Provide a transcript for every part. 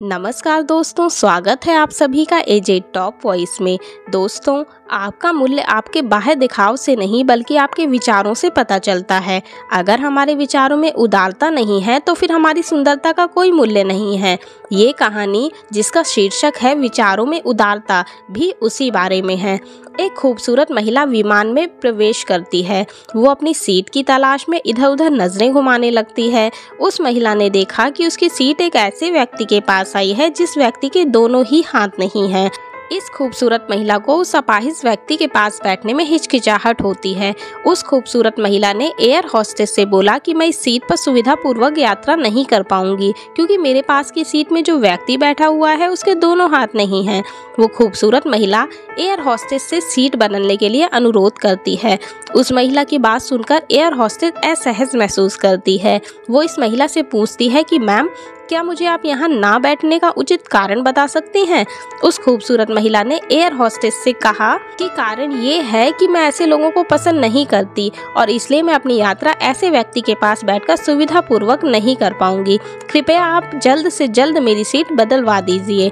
नमस्कार दोस्तों, स्वागत है आप सभी का एजे टॉप वॉइस में। दोस्तों, आपका मूल्य आपके बाह्य दिखाव से नहीं बल्कि आपके विचारों से पता चलता है। अगर हमारे विचारों में उदारता नहीं है तो फिर हमारी सुंदरता का कोई मूल्य नहीं है। ये कहानी जिसका शीर्षक है विचारों में उदारता भी उसी बारे में है। एक खूबसूरत महिला विमान में प्रवेश करती है। वो अपनी सीट की तलाश में इधर उधर नजरें घुमाने लगती है। उस महिला ने देखा कि उसकी सीट एक ऐसे व्यक्ति के पास आई है जिस व्यक्ति के दोनों ही हाथ नहीं हैं। इस खूबसूरत महिला को उस अपाहिज व्यक्ति के पास बैठने में हिचकिचाहट होती है। उस खूबसूरत महिला ने एयर होस्टेस से बोला कि मैं इस सीट पर सुविधापूर्वक यात्रा नहीं कर पाऊंगी क्योंकि मेरे पास की सीट में जो व्यक्ति बैठा हुआ है उसके दोनों हाथ नहीं हैं। वो खूबसूरत महिला एयर होस्टेस से सीट बदलने के लिए अनुरोध करती है। उस महिला की बात सुनकर एयर होस्टेस असहज महसूस करती है। वो इस महिला से पूछती है कि मैम, क्या मुझे आप यहाँ ना बैठने का उचित कारण बता सकती हैं? उस खूबसूरत महिला ने एयर होस्टेस से कहा कि कारण ये है कि मैं ऐसे लोगों को पसंद नहीं करती और इसलिए मैं अपनी यात्रा ऐसे व्यक्ति के पास बैठकर सुविधापूर्वक नहीं कर पाऊंगी। कृपया आप जल्द से जल्द मेरी सीट बदलवा दीजिए।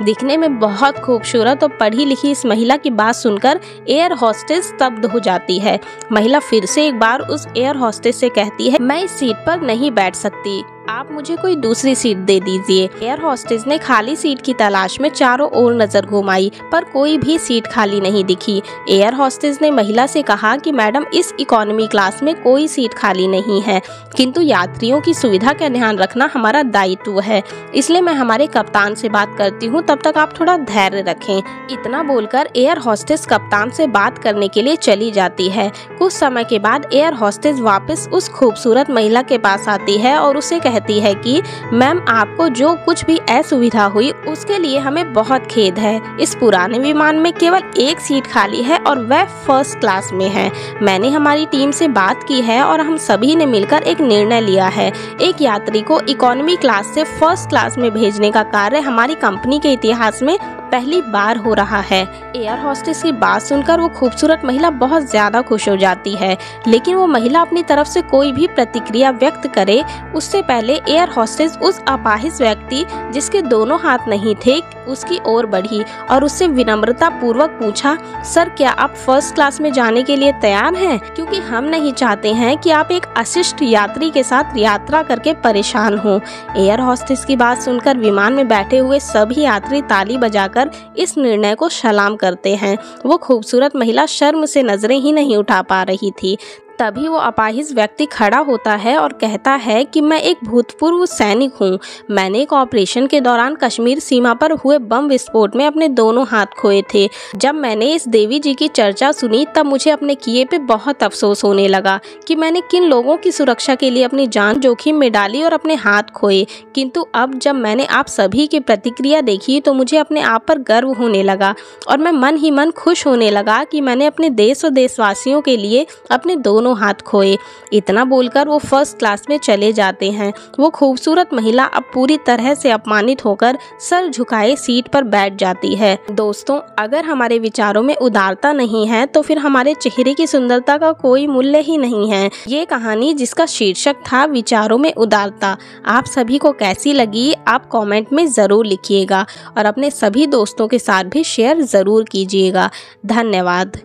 दिखने में बहुत खूबसूरत और पढ़ी लिखी इस महिला की बात सुनकर एयर होस्टेस स्तब्ध हो जाती है। महिला फिर से एक बार उस एयर होस्टेस से कहती है, मैं इस सीट पर नहीं बैठ सकती, आप मुझे कोई दूसरी सीट दे दीजिए। एयर होस्टेस ने खाली सीट की तलाश में चारों ओर नजर घुमाई पर कोई भी सीट खाली नहीं दिखी। एयर होस्टेस ने महिला से कहा कि मैडम, इस इकोनॉमी क्लास में कोई सीट खाली नहीं है, किंतु यात्रियों की सुविधा का ध्यान रखना हमारा दायित्व है, इसलिए मैं हमारे कप्तान से बात करती हूँ, तब तक आप थोड़ा धैर्य रखें। इतना बोलकर एयर होस्टेस कप्तान से बात करने के लिए चली जाती है। कुछ समय के बाद एयर होस्टेस वापस उस खूबसूरत महिला के पास आती है और उसे कहती है कि मैम, आपको जो कुछ भी असुविधा हुई उसके लिए हमें बहुत खेद है। इस पुराने विमान में केवल एक सीट खाली है और वह फर्स्ट क्लास में है। मैंने हमारी टीम से बात की है और हम सभी ने मिलकर एक निर्णय लिया है। एक यात्री को इकोनॉमी क्लास से फर्स्ट क्लास में भेजने का कार्य हमारी कंपनी के इतिहास में पहली बार हो रहा है। एयर होस्टेस की बात सुनकर वो खूबसूरत महिला बहुत ज्यादा खुश हो जाती है, लेकिन वो महिला अपनी तरफ से कोई भी प्रतिक्रिया व्यक्त करे उससे पहले एयर होस्टेस उस अपाहिज व्यक्ति जिसके दोनों हाथ नहीं थे उसकी ओर बढ़ी और उससे विनम्रता पूर्वक पूछा, सर, क्या आप फर्स्ट क्लास में जाने के लिए तैयार हैं? क्योंकि हम नहीं चाहते हैं कि आप एक अशिष्ट यात्री के साथ यात्रा करके परेशान हो। एयर होस्टेस की बात सुनकर विमान में बैठे हुए सभी यात्री ताली बजाकर इस निर्णय को सलाम करते हैं। वो खूबसूरत महिला शर्म से नजरें ही नहीं उठा पा रही थी। तभी वो अपाहिज व्यक्ति खड़ा होता है और कहता है कि मैं एक भूतपूर्व सैनिक हूँ। मैंने एक ऑपरेशन के दौरान कश्मीर सीमा पर हुए बम विस्फोट में अपने दोनों हाथ खोए थे। जब मैंने इस देवी जी की चर्चा सुनी तब मुझे अपने किए पे बहुत अफसोस होने लगा कि मैंने किन लोगों की सुरक्षा के लिए अपनी जान जोखिम में डाली और अपने हाथ खोए। किंतु अब जब मैंने आप सभी की प्रतिक्रिया देखी तो मुझे अपने आप पर गर्व होने लगा और मैं मन ही मन खुश होने लगा कि मैंने अपने देश और देशवासियों के लिए अपने दोनों हाथ खोए। इतना बोलकर वो फर्स्ट क्लास में चले जाते हैं। वो खूबसूरत महिला अब पूरी तरह से अपमानित होकर सर झुकाए सीट पर बैठ जाती है। दोस्तों, अगर हमारे विचारों में उदारता नहीं है तो फिर हमारे चेहरे की सुंदरता का कोई मूल्य ही नहीं है। ये कहानी जिसका शीर्षक था विचारों में उदारता, आप सभी को कैसी लगी आप कमेंट में जरूर लिखिएगा और अपने सभी दोस्तों के साथ भी शेयर जरूर कीजिएगा। धन्यवाद।